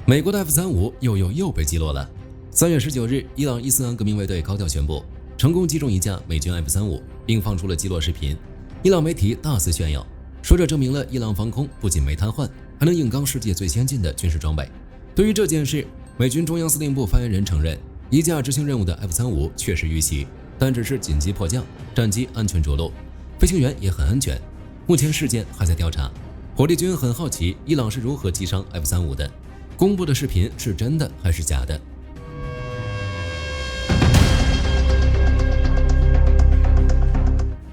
美国的 F-35又被击落了。3月19日，伊朗伊斯兰革命卫队高调宣布，成功击中一架美军 F-35，并放出了击落视频。伊朗媒体大肆炫耀，说这证明了伊朗防空不仅没瘫痪，还能硬刚世界最先进的军事装备。对于这件事，美军中央司令部发言人承认，一架执行任务的 F-35确实遇袭，但只是紧急迫降，战机安全着陆，飞行员也很安全。目前事件还在调查。火力军很好奇伊朗是如何击伤 F-35的，公布的视频是真的还是假的？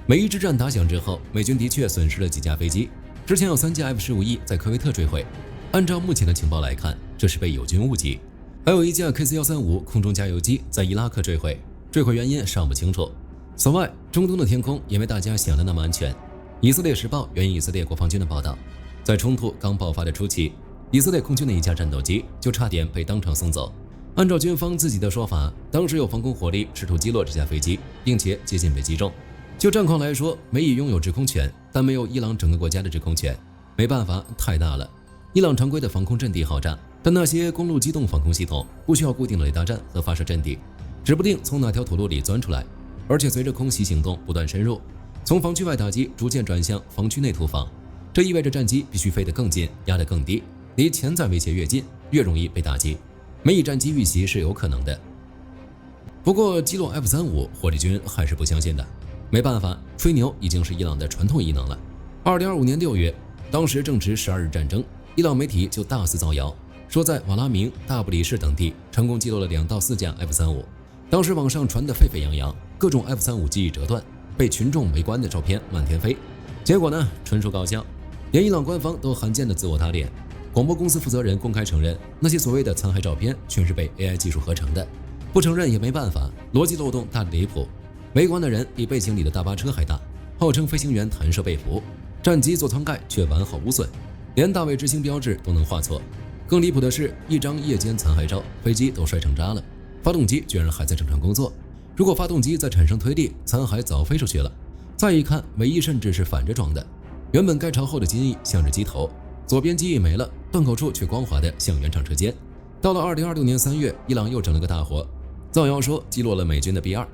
美伊之战打响之后，美军的确损失了几架飞机，之前有3架 F-15E 在科威特坠毁，按照目前的情报来看，这是被友军误击。还有一架 KC-135 空中加油机在伊拉克坠毁，坠毁原因尚不清楚。此外，中东的天空也没大家想的那么安全。以色列时报援引以色列国防军的报道，在冲突刚爆发的初期，以色列空军的一架战斗机就差点被当场送走。按照军方自己的说法，当时有防空火力试图击落这架飞机，并且接近被击中。就战况来说，美伊拥有制空权，但没有伊朗整个国家的制空权。没办法，太大了。伊朗常规的防空阵地好炸，但那些公路机动防空系统不需要固定的雷达站和发射阵地，指不定从哪条土路里钻出来。而且随着空袭行动不断深入，从防区外打击逐渐转向防区内突防，这意味着战机必须飞得更近，压得更低，离潜在威胁越近，越容易被打击。美伊战机遇袭是有可能的。不过击落 F-35，火力军还是不相信的。没办法，吹牛已经是伊朗的传统异能了。2025年6月，当时正值12日战争，伊朗媒体就大肆造谣，说在瓦拉明、大不里士等地成功击落了2到4架 F-35。当时网上传得沸沸扬扬，各种 F-35机翼折断，被群众围观的照片满天飞。结果呢，纯属搞笑，连伊朗官方都罕见的自我打脸。广播公司负责人公开承认，那些所谓的残骸照片全是被 AI 技术合成的。不承认也没办法，逻辑漏洞大得离谱。围观的人比背景里的大巴车还大，号称飞行员弹射被俘，战机座舱盖却完好无损，连大卫之星标志都能画错。更离谱的是，一张夜间残骸照，飞机都摔成渣了，发动机居然还在正常工作。如果发动机再产生推力，残骸早飞出去了。再一看，尾翼甚至是反着装的，原本该朝后的机翼向着机头，左边机翼没了，断口处却光滑的向原厂车间。到了2026年3月，伊朗又整了个大活，造谣说击落了美军的 B-2。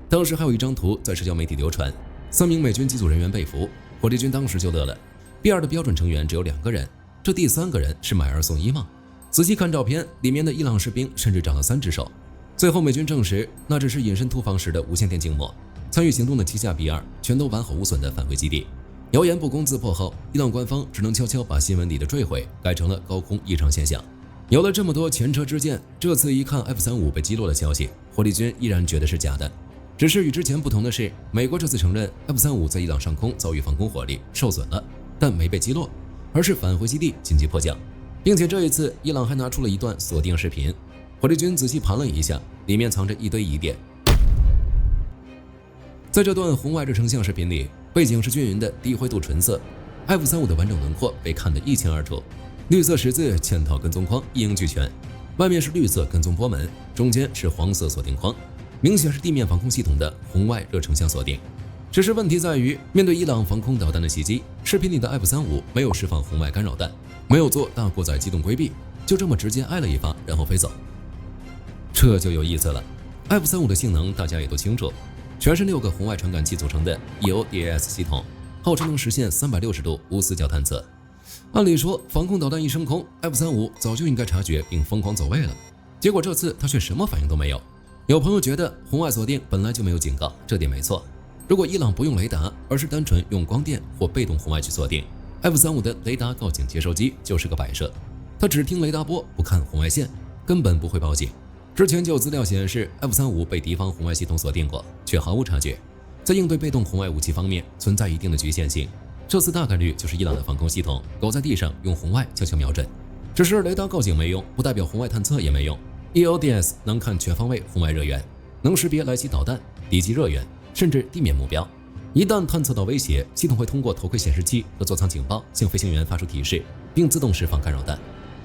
当时还有一张图在社交媒体流传，3名美军机组人员被俘，火力军当时就乐了。B-2的标准成员只有2个人，这第3个人是买2送1吗？仔细看照片，里面的伊朗士兵甚至长了3只手。最后美军证实，那只是隐身突防时的无线电静默。参与行动的7架 B-2全都完好无损地返回基地。谣言不攻自破后，伊朗官方只能悄悄把新闻里的坠毁改成了高空异常现象。有了这么多前车之鉴，这次一看 F-35被击落的消息，火力军依然觉得是假的。只是与之前不同的是，美国这次承认 F-35在伊朗上空遭遇防空火力受损了，但没被击落，而是返回基地紧急迫降，并且这一次伊朗还拿出了一段锁定视频。火力军仔细盘了一下，里面藏着一堆疑点。在这段红外热成像视频里，背景是均匀的低灰度纯色， F-35的完整轮廓被看得一清二楚，绿色十字嵌套跟踪框一应俱全，外面是绿色跟踪波门，中间是黄色锁定框，明显是地面防空系统的红外热成像锁定。只是问题在于，面对伊朗防空导弹的袭击，视频里的 F-35没有释放红外干扰弹，没有做大过载机动规避，就这么直接挨了一发然后飞走。这就有意思了。 F-35的性能大家也都清楚，全是6个红外传感器组成的 EODAS 系统，号称能实现360度无死角探测。按理说，防空导弹一升空， F-35早就应该察觉并疯狂走位了，结果这次它却什么反应都没有。有朋友觉得红外锁定本来就没有警告，这点没错。如果伊朗不用雷达，而是单纯用光电或被动红外去锁定， F-35的雷达告警接收机就是个摆设，它只听雷达波，不看红外线，根本不会报警。之前就有资料显示 F-35被敌方红外系统锁定过，却毫无察觉，在应对被动红外武器方面存在一定的局限性。这次大概率就是伊朗的防空系统狗在地上用红外悄悄瞄准，只是雷达告警没用，不代表红外探测也没用。 EODS 能看全方位红外热源，能识别来袭导弹、敌机热源，甚至地面目标。一旦探测到威胁，系统会通过头盔显示器和座舱警报向飞行员发出提示，并自动释放干扰弹。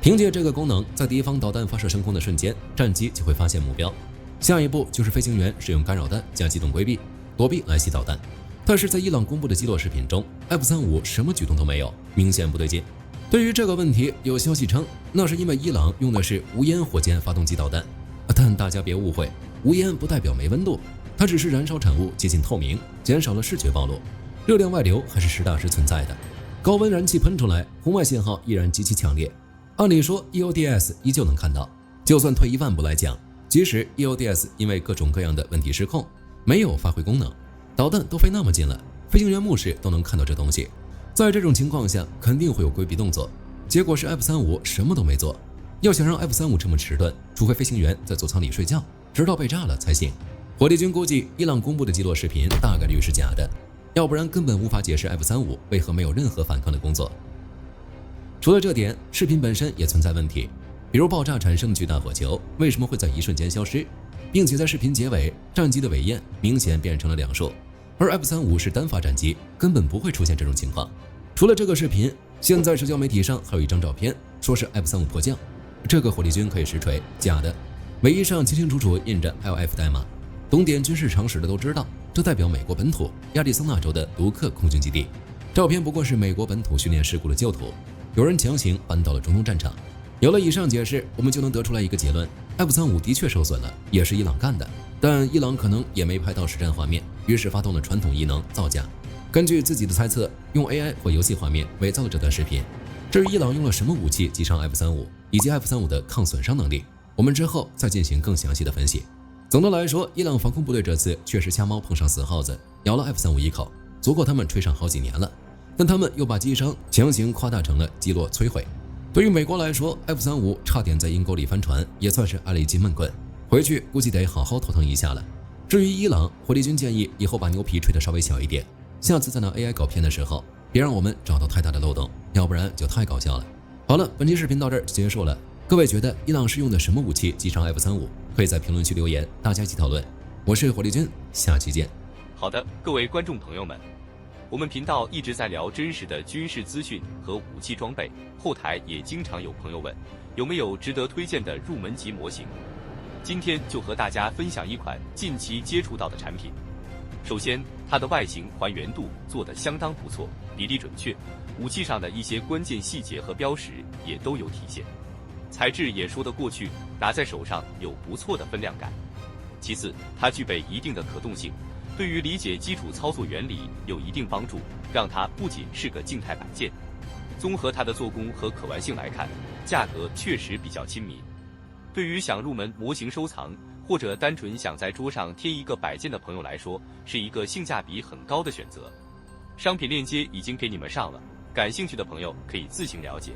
凭借这个功能，在敌方导弹发射升空的瞬间，战机就会发现目标。下一步就是飞行员使用干扰弹加机动规避，躲避来袭导弹。但是在伊朗公布的击落视频中， F-35什么举动都没有，明显不对劲。对于这个问题，有消息称，那是因为伊朗用的是无烟火箭发动机导弹。但大家别误会，无烟不代表没温度，它只是燃烧产物接近透明，减少了视觉暴露，热量外流还是实打实存在的。高温燃气喷出来，红外信号依然极其强烈。按理说 EODS 依旧能看到，就算退一万步来讲，即使 EODS 因为各种各样的问题失控，没有发挥功能，导弹都飞那么近了，飞行员目视都能看到这东西。在这种情况下，肯定会有规避动作。结果是 F-35什么都没做。要想让 F-35这么迟钝，除非飞行员在座舱里睡觉，直到被炸了才行。火力军估计，伊朗公布的击落视频大概率是假的，要不然根本无法解释 F-35为何没有任何反抗的工作。除了这点，视频本身也存在问题，比如爆炸产生的巨大火球为什么会在一瞬间消失，并且在视频结尾，战机的尾焰明显变成了两数，而 F-35是单发战机，根本不会出现这种情况。除了这个视频，现在社交媒体上还有一张照片，说是 F-35迫降，这个火力军可以实锤，假的。尾翼上清清楚楚印着 LF 代码，懂点军事常识的都知道，这代表美国本土亚利桑那州的卢克空军基地。照片不过是美国本土训练事故的旧图，有人强行搬到了中东战场。有了以上解释，我们就能得出来一个结论 ：F-35的确受损了，也是伊朗干的。但伊朗可能也没拍到实战画面，于是发动了传统异能造假。根据自己的猜测，用 AI 或游戏画面伪造了这段视频。至于伊朗用了什么武器击伤 F-35，以及 F-35的抗损伤能力，我们之后再进行更详细的分析。总的来说，伊朗防空部队这次确实瞎猫碰上死耗子，咬了 F-35一口，足够他们吹上好几年了。但他们又把击伤强行夸大成了击落摧毁。对于美国来说 ，F-35差点在阴沟里翻船，也算是挨了一记闷棍，回去估计得好好头疼一下了。至于伊朗，火力军建议以后把牛皮吹得稍微小一点，下次再拿 AI 搞片的时候，别让我们找到太大的漏洞，要不然就太搞笑了。好了，本期视频到这儿就结束了。各位觉得伊朗是用的什么武器击伤 F-35？可以在评论区留言，大家一起讨论。我是火力军，下期见。好的，各位观众朋友们，我们频道一直在聊真实的军事资讯和武器装备，后台也经常有朋友问，有没有值得推荐的入门级模型？今天就和大家分享一款近期接触到的产品。首先，它的外形还原度做得相当不错，比例准确，武器上的一些关键细节和标识也都有体现，材质也说得过去，拿在手上有不错的分量感。其次，它具备一定的可动性，对于理解基础操作原理有一定帮助，让它不仅是个静态摆件。综合它的做工和可玩性来看，价格确实比较亲民。对于想入门模型收藏，或者单纯想在桌上贴一个摆件的朋友来说，是一个性价比很高的选择。商品链接已经给你们上了，感兴趣的朋友可以自行了解。